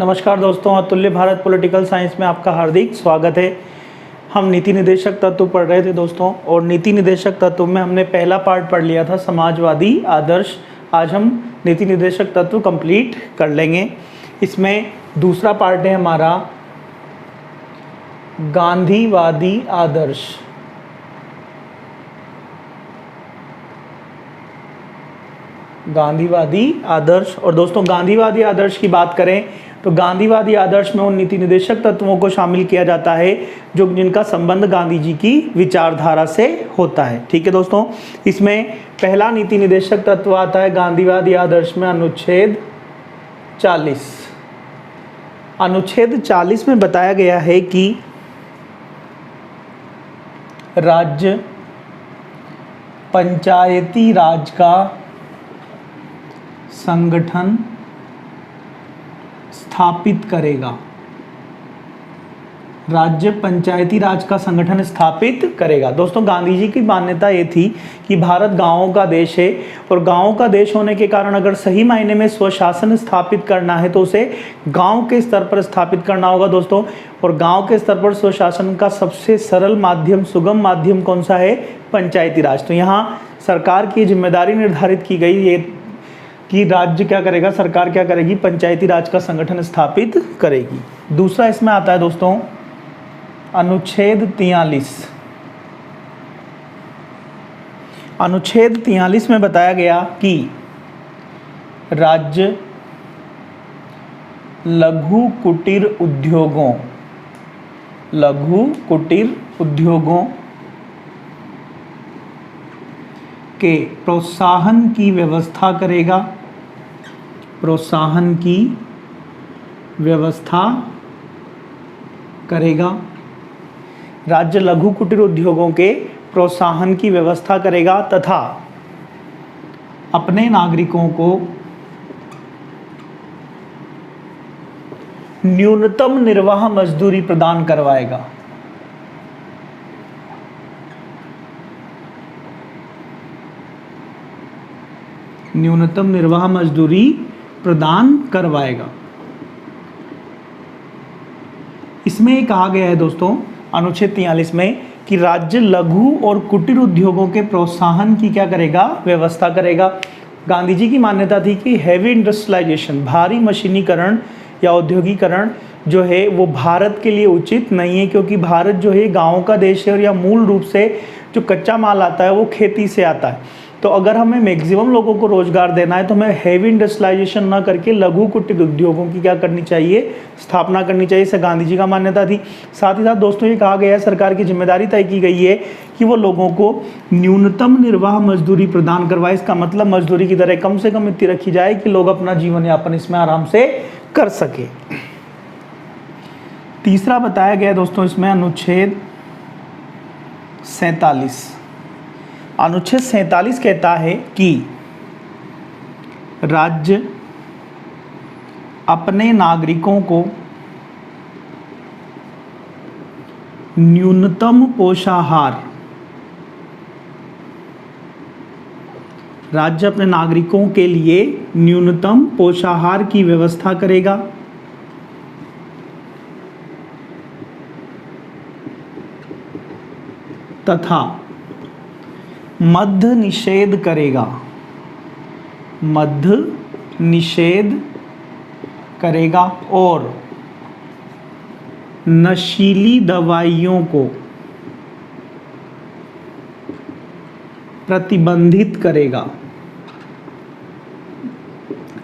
नमस्कार दोस्तों, अतुल्य भारत पॉलिटिकल साइंस में आपका हार्दिक स्वागत है। हम नीति निदेशक तत्व पढ़ रहे थे दोस्तों, और नीति निदेशक तत्व में हमने पहला पार्ट पढ़ लिया था समाजवादी आदर्श। आज हम नीति निदेशक तत्व कंप्लीट कर लेंगे। इसमें दूसरा पार्ट है हमारा गांधीवादी आदर्श। गांधीवादी आदर्श। और दोस्तों, गांधीवादी आदर्श की बात करें तो गांधीवादी आदर्श में उन नीति निदेशक तत्वों को शामिल किया जाता है जिनका संबंध गांधी जी की विचारधारा से होता है। ठीक है दोस्तों, इसमें पहला नीति निदेशक तत्व आता है गांधीवादी आदर्श में अनुच्छेद 40। अनुच्छेद 40 में बताया गया है कि राज्य पंचायती राज का संगठन स्थापित करेगा। राज्य पंचायती राज का संगठन स्थापित करेगा। दोस्तों, गांधी जी की मान्यता ये थी कि भारत गांवों का देश है, और गांवों का देश होने के कारण अगर सही मायने में स्वशासन स्थापित करना है तो उसे गांव के स्तर पर स्थापित करना होगा दोस्तों। और गांव के स्तर पर स्वशासन का सबसे सरल माध्यम, सुगम माध्यम कौन सा है? पंचायती राज। तो यहाँ सरकार की जिम्मेदारी निर्धारित की गई है कि राज्य क्या करेगा, सरकार क्या करेगी? पंचायती राज का संगठन स्थापित करेगी। दूसरा इसमें आता है दोस्तों अनुच्छेद 43। अनुच्छेद 43 में बताया गया कि राज्य लघु कुटीर उद्योगों के प्रोत्साहन की व्यवस्था करेगा। राज्य लघु कुटीर उद्योगों के प्रोत्साहन की व्यवस्था करेगा तथा अपने नागरिकों को न्यूनतम निर्वाह मजदूरी प्रदान करवाएगा। न्यूनतम निर्वाह मजदूरी प्रदान करवाएगा। इसमें कहा गया है दोस्तों अनुच्छेद 43 में कि राज्य लघु और कुटीर उद्योगों के प्रोत्साहन की क्या करेगा? व्यवस्था करेगा। गांधी जी की मान्यता थी कि हैवी इंडस्ट्रियलाइजेशन, भारी मशीनीकरण या औद्योगिकरण जो है वो भारत के लिए उचित नहीं है, क्योंकि भारत जो है गाँव का देश है, और या मूल रूप से जो कच्चा माल आता है वो खेती से आता है। तो अगर हमें मैक्सिमम लोगों को रोजगार देना है तो हमें हैवी इंडस्ट्रियलाइजेशन ना करके लघु कुटीर उद्योगों की क्या करनी चाहिए? स्थापना करनी चाहिए। इसे गांधी जी का मान्यता थी। साथ ही साथ दोस्तों ये कहा गया है, सरकार की जिम्मेदारी तय की गई है कि वो लोगों को न्यूनतम निर्वाह मजदूरी प्रदान करवाए। इसका मतलब मजदूरी की दरें कम से कम इतनी रखी जाए कि लोग अपना जीवन यापन इसमें आराम से कर सके। तीसरा बताया गया दोस्तों इसमें अनुच्छेद 47। अनुच्छेद 47 कहता है कि राज्य अपने नागरिकों को न्यूनतम पोषाहार, राज्य अपने नागरिकों के लिए न्यूनतम पोषाहार की व्यवस्था करेगा तथा मद्य निषेध करेगा और नशीली दवाइयों को प्रतिबंधित करेगा।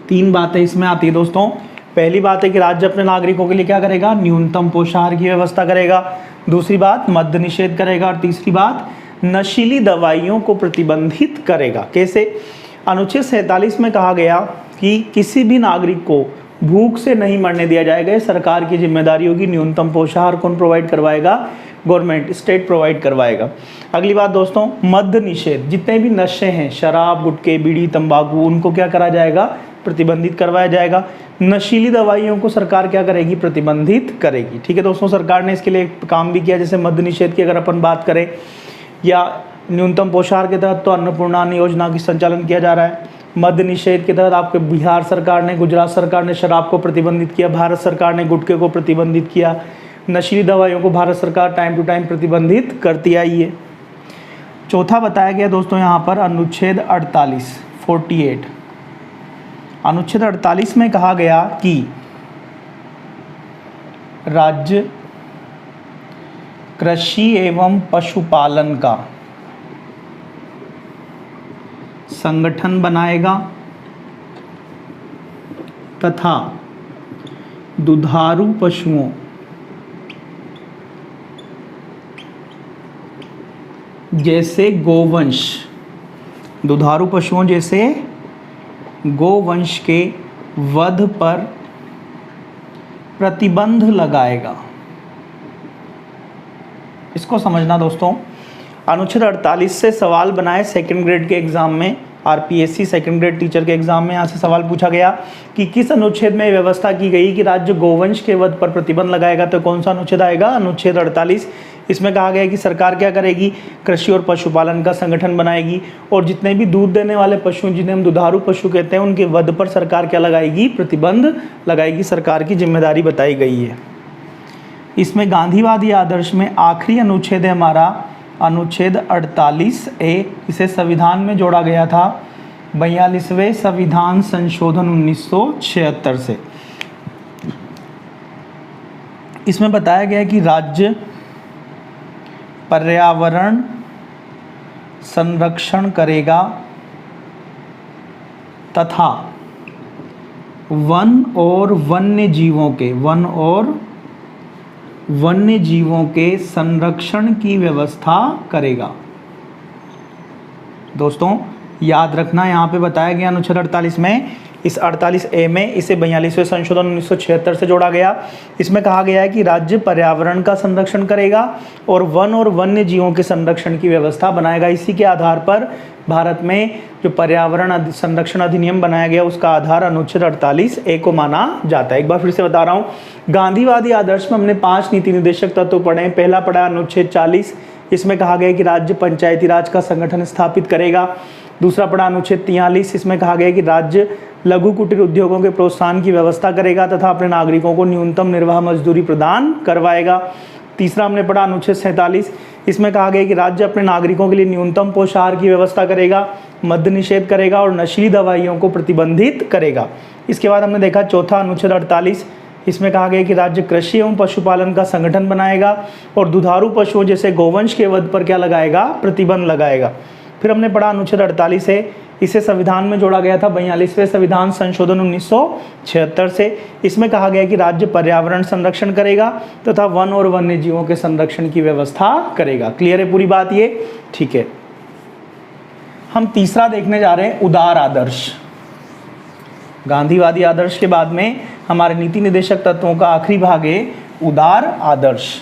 तीन बातें इसमें आती है दोस्तों। पहली बात है कि राज्य अपने नागरिकों के लिए क्या करेगा? न्यूनतम पोषाहार की व्यवस्था करेगा। दूसरी बात मद्य निषेध करेगा, और तीसरी बात नशीली दवाइयों को प्रतिबंधित करेगा। कैसे? अनुच्छेद 47 में कहा गया कि किसी भी नागरिक को भूख से नहीं मरने दिया जाएगा। सरकार की जिम्मेदारी होगी। न्यूनतम पोषाहार कौन प्रोवाइड करवाएगा? गवर्नमेंट, स्टेट प्रोवाइड करवाएगा। अगली बात दोस्तों, मद्य निषेध। जितने भी नशे हैं, शराब, गुटखे, बीड़ी, तंबाकू, उनको क्या करा जाएगा? प्रतिबंधित करवाया जाएगा। नशीली दवाइयों को सरकार क्या करेगी? प्रतिबंधित करेगी। ठीक है दोस्तों, सरकार ने इसके लिए काम भी किया। जैसे मद्य निषेध की अगर अपन बात करें, या न्यूनतम पोषाहार के तहत तो अन्नपूर्णा योजना की संचालन किया जा रहा है। मद्य निषेध के तहत आपके बिहार सरकार ने, गुजरात सरकार ने शराब को प्रतिबंधित किया, भारत सरकार ने गुटखे को प्रतिबंधित किया, नशीली दवाइयों को भारत सरकार टाइम टू टाइम प्रतिबंधित करती आई है। चौथा बताया गया दोस्तों यहाँ पर अनुच्छेद 48 अनुच्छेद 48 में कहा गया कि राज्य कृषि एवं पशुपालन का संगठन बनाएगा तथा दुधारू पशुओं जैसे गोवंश, दुधारू पशुओं जैसे गोवंश के वध पर प्रतिबंध लगाएगा। इसको समझना दोस्तों, अनुच्छेद 48 से सवाल बनाए सेकंड ग्रेड के एग्जाम में, आरपीएससी सेकंड ग्रेड टीचर के एग्जाम में यहाँ से सवाल पूछा गया कि किस अनुच्छेद में व्यवस्था की गई कि राज्य गोवंश के वध पर प्रतिबंध लगाएगा, तो कौन सा अनुच्छेद आएगा? अनुच्छेद 48। इसमें कहा गया है कि सरकार क्या करेगी? कृषि और पशुपालन का संगठन बनाएगी और जितने भी दूध देने वाले पशु, जिन्हें हम दुधारू पशु कहते हैं, उनके वध पर सरकार क्या लगाएगी? प्रतिबंध लगाएगी। सरकार की जिम्मेदारी बताई गई है। इसमें गांधीवादी आदर्श में आखिरी अनुच्छेद है हमारा अनुच्छेद 48A। इसे संविधान में जोड़ा गया था 42वें संविधान संशोधन 1976 से। इसमें बताया गया है कि राज्य पर्यावरण संरक्षण करेगा तथा वन और वन्य जीवों के संरक्षण की व्यवस्था करेगा। दोस्तों याद रखना, यहाँ पे बताया गया अनुच्छेद 48 में, इस 48A में इसे 42वें संशोधन 1976 से जोड़ा गया। इसमें कहा गया है कि राज्य पर्यावरण का संरक्षण करेगा और वन्य जीवों के संरक्षण की व्यवस्था बनाएगा। इसी के आधार पर भारत में जो पर्यावरण संरक्षण अधिनियम बनाया गया, उसका आधार अनुच्छेद 48A को माना जाता है। एक बार फिर से बता रहा हूँ, गांधीवादी आदर्श में हमने 5 नीति निर्देशक तत्व पढ़े। पहला पढ़ा अनुच्छेद 40, इसमें कहा गया कि राज्य पंचायती राज का संगठन स्थापित करेगा। दूसरा पढ़ा अनुच्छेद 43, इसमें कहा गया कि राज्य लघु कुटीर उद्योगों के प्रोत्साहन की व्यवस्था करेगा तथा अपने नागरिकों को न्यूनतम निर्वाह मजदूरी प्रदान करवाएगा। तीसरा हमने पढ़ा अनुच्छेद 47, इसमें कहा गया कि राज्य अपने नागरिकों के लिए न्यूनतम पोषाहार की व्यवस्था करेगा, मद्य निषेध करेगा और नशीली दवाइयों को प्रतिबंधित करेगा। इसके बाद हमने देखा चौथा अनुच्छेद 48, इसमें कहा गया कि राज्य कृषि एवं पशुपालन का संगठन बनाएगा और दुधारू पशुओं जैसे गोवंश के वध पर क्या लगाएगा? प्रतिबंध लगाएगा। फिर हमने पढ़ा अनुच्छेद 48 है, इसे संविधान में जोड़ा गया था 42वें संविधान संशोधन 1976 से। इसमें कहा गया कि राज्य पर्यावरण संरक्षण करेगा तथा वन और वन्य जीवों के संरक्षण की व्यवस्था करेगा। क्लियर है पूरी बात ये? ठीक है। हम तीसरा देखने जा रहे हैं, उदार आदर्श। गांधीवादी आदर्श के बाद में हमारे नीति निर्देशक तत्वों का आखिरी भाग है उदार आदर्श।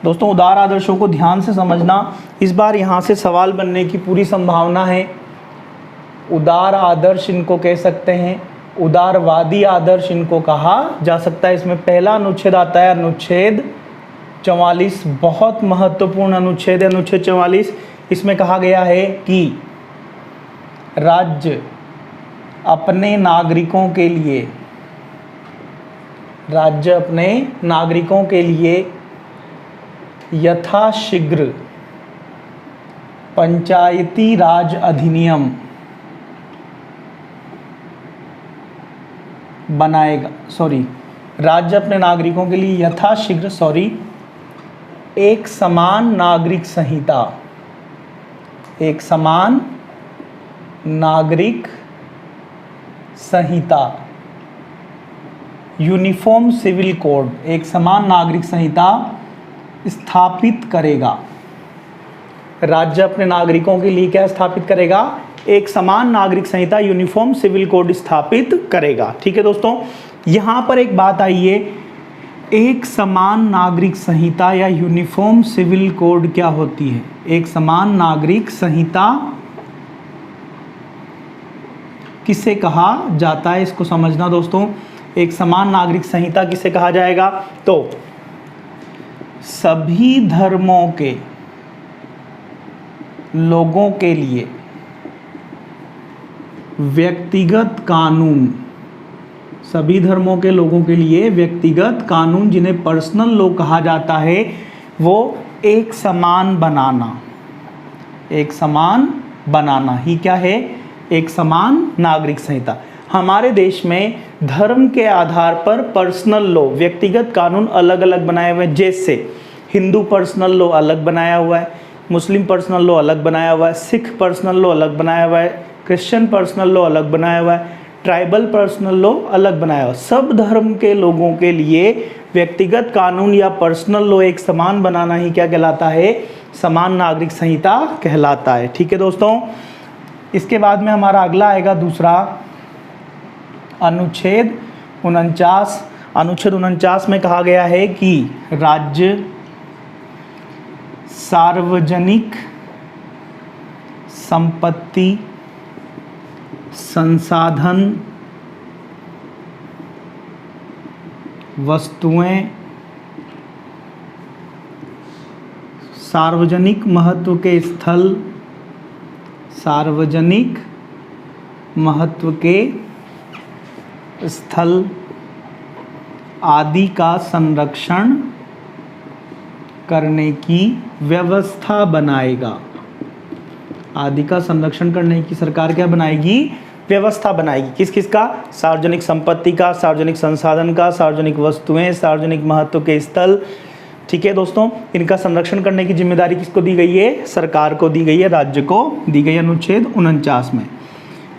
दोस्तों उदार आदर्शों को ध्यान से समझना, इस बार यहाँ से सवाल बनने की पूरी संभावना है। उदार आदर्श इनको कह सकते हैं, उदारवादी आदर्श इनको कहा जा सकता है। इसमें पहला अनुच्छेद आता है अनुच्छेद 44, बहुत महत्वपूर्ण अनुच्छेद है अनुच्छेद 44। इसमें कहा गया है कि राज्य अपने नागरिकों के लिए यथाशीघ्र पंचायती राज अधिनियम बनाएगा। राज्य अपने नागरिकों के लिए यथाशीघ्र एक समान नागरिक संहिता यूनिफॉर्म सिविल कोड, एक समान नागरिक संहिता स्थापित करेगा। राज्य अपने नागरिकों के लिए क्या स्थापित करेगा? एक समान नागरिक संहिता यूनिफॉर्म सिविल कोड स्थापित करेगा। ठीक है दोस्तों, यहां पर एक बात आई है, एक समान नागरिक संहिता या यूनिफॉर्म सिविल कोड क्या होती है? एक समान नागरिक संहिता किसे कहा जाता है, इसको समझना दोस्तों। एक समान नागरिक संहिता किसे कहा जाएगा? तो सभी धर्मों के लोगों के लिए व्यक्तिगत कानून, सभी धर्मों के लोगों के लिए व्यक्तिगत कानून जिन्हें पर्सनल लॉ कहा जाता है, वो एक समान बनाना, एक समान बनाना ही क्या है, एक समान नागरिक संहिता। हमारे देश में धर्म के आधार पर पर्सनल लॉ, व्यक्तिगत कानून अलग अलग बनाए हुए हैं। जैसे हिंदू पर्सनल लॉ अलग बनाया हुआ है, मुस्लिम पर्सनल लॉ अलग बनाया हुआ है, सिख पर्सनल लॉ अलग बनाया हुआ है, क्रिश्चियन पर्सनल लॉ अलग बनाया हुआ है, ट्राइबल पर्सनल लॉ अलग बनाया हुआ है। सब धर्म के लोगों के लिए व्यक्तिगत कानून या पर्सनल लॉ एक समान बनाना ही क्या कहलाता है, समान नागरिक संहिता कहलाता है। ठीक है दोस्तों, इसके बाद में हमारा अगला आएगा दूसरा अनुच्छेद 49। अनुच्छेद 49 में कहा गया है कि राज्य सार्वजनिक संपत्ति, संसाधन, वस्तुएं, सार्वजनिक महत्व के स्थल, सार्वजनिक महत्व के स्थल आदि का संरक्षण करने की व्यवस्था बनाएगा। आदि का संरक्षण करने की सरकार क्या बनाएगी, व्यवस्था बनाएगी। किस किस का, सार्वजनिक संपत्ति का, सार्वजनिक संसाधन का, सार्वजनिक वस्तुएं, सार्वजनिक महत्व के स्थल। ठीक है दोस्तों, इनका संरक्षण करने की जिम्मेदारी किसको दी गई है, सरकार को दी गई है, राज्य को दी गई है अनुच्छेद 49 में।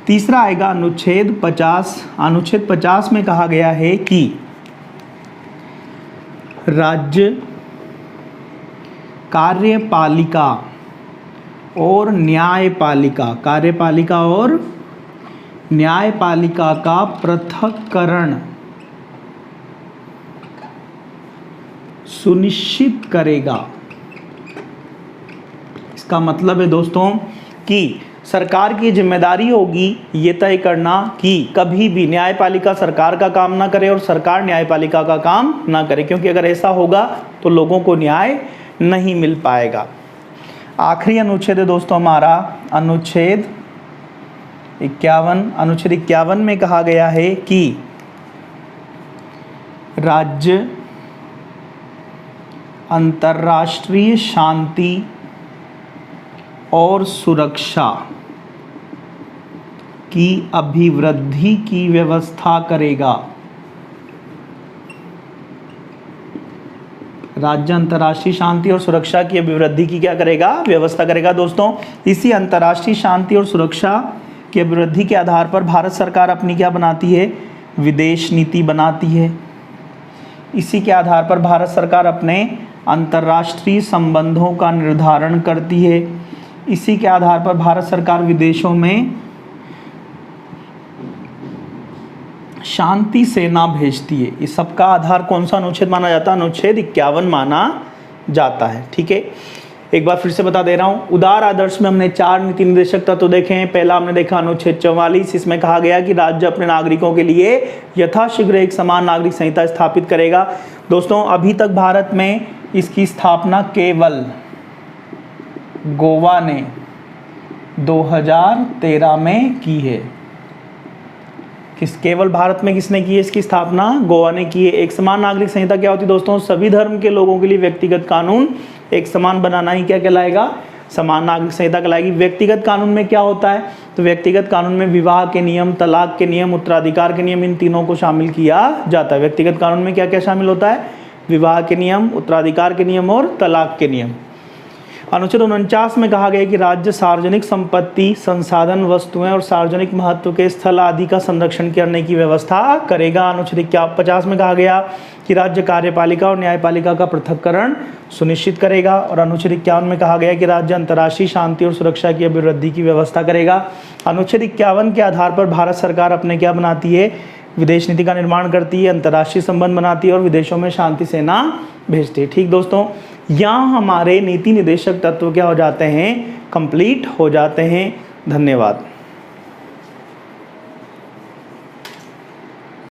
तीसरा आएगा अनुच्छेद 50। अनुच्छेद 50 में कहा गया है कि राज्य कार्यपालिका और न्यायपालिका, कार्यपालिका और न्यायपालिका का पृथक्करण सुनिश्चित करेगा। इसका मतलब है दोस्तों कि सरकार की जिम्मेदारी होगी ये तय करना कि कभी भी न्यायपालिका सरकार का काम ना करे और सरकार न्यायपालिका का काम ना करे, क्योंकि अगर ऐसा होगा तो लोगों को न्याय नहीं मिल पाएगा। आखिरी अनुच्छेद है दोस्तों हमारा अनुच्छेद 51। अनुच्छेद 51 में कहा गया है कि राज्य अंतर्राष्ट्रीय शांति और सुरक्षा की अभिवृद्धि की व्यवस्था करेगा। राज्य अंतर्राष्ट्रीय शांति और सुरक्षा की अभिवृद्धि की क्या करेगा, व्यवस्था करेगा। दोस्तों इसी अंतर्राष्ट्रीय शांति और सुरक्षा की अभिवृद्धि के आधार पर भारत सरकार अपनी क्या बनाती है, विदेश नीति बनाती है। इसी के आधार पर भारत सरकार अपने अंतर्राष्ट्रीय संबंधों का निर्धारण करती है। इसी के आधार पर भारत सरकार विदेशों में शांति सेना भेजती है। इस सब का आधार कौन सा अनुच्छेद माना जाता है, अनुच्छेद 51 माना जाता है। ठीक है, एक बार फिर से बता दे रहा हूँ। उदार आदर्श में हमने 4 नीति निर्देशक तत्व देखे हैं। पहला हमने देखा अनुच्छेद 44, इसमें कहा गया कि राज्य अपने नागरिकों के लिए यथाशीघ्र एक समान नागरिक संहिता स्थापित करेगा। दोस्तों अभी तक भारत में इसकी स्थापना केवल गोवा ने 2013 में की है। केवल भारत में किसने की है इसकी स्थापना, गोवा ने की है। एक समान नागरिक संहिता क्या होती है दोस्तों, सभी धर्म के लोगों के लिए व्यक्तिगत कानून एक समान बनाना ही क्या कहलाएगा, समान नागरिक संहिता कहलाएगी। व्यक्तिगत कानून में क्या होता है, तो व्यक्तिगत कानून में विवाह के नियम, तलाक के नियम, उत्तराधिकार के नियम, इन तीनों को शामिल किया जाता है। व्यक्तिगत कानून में क्या क्या शामिल होता है, विवाह के नियम, उत्तराधिकार के नियम और तलाक के नियम। अनुच्छेद 49 में कहा गया कि राज्य सार्वजनिक संपत्ति, संसाधन, वस्तुएं और सार्वजनिक महत्व के स्थल आदि का संरक्षण करने की व्यवस्था करेगा। अनुच्छेद 50 में कहा गया कि राज्य कार्यपालिका और न्यायपालिका का पृथक्करण सुनिश्चित करेगा। और अनुच्छेद 51 में कहा गया कि राज्य अंतर्राष्ट्रीय शांति और सुरक्षा की अभिवृद्धि की व्यवस्था करेगा। अनुच्छेद 51 के आधार पर भारत सरकार अपने क्या बनाती है, विदेश नीति का निर्माण करती है, अंतर्राष्ट्रीय संबंध बनाती है और विदेशों में शांति सेना भेजती है। ठीक दोस्तों, यहाँ हमारे नीति निर्देशक तत्व क्या हो जाते हैं, कंप्लीट हो जाते हैं। धन्यवाद।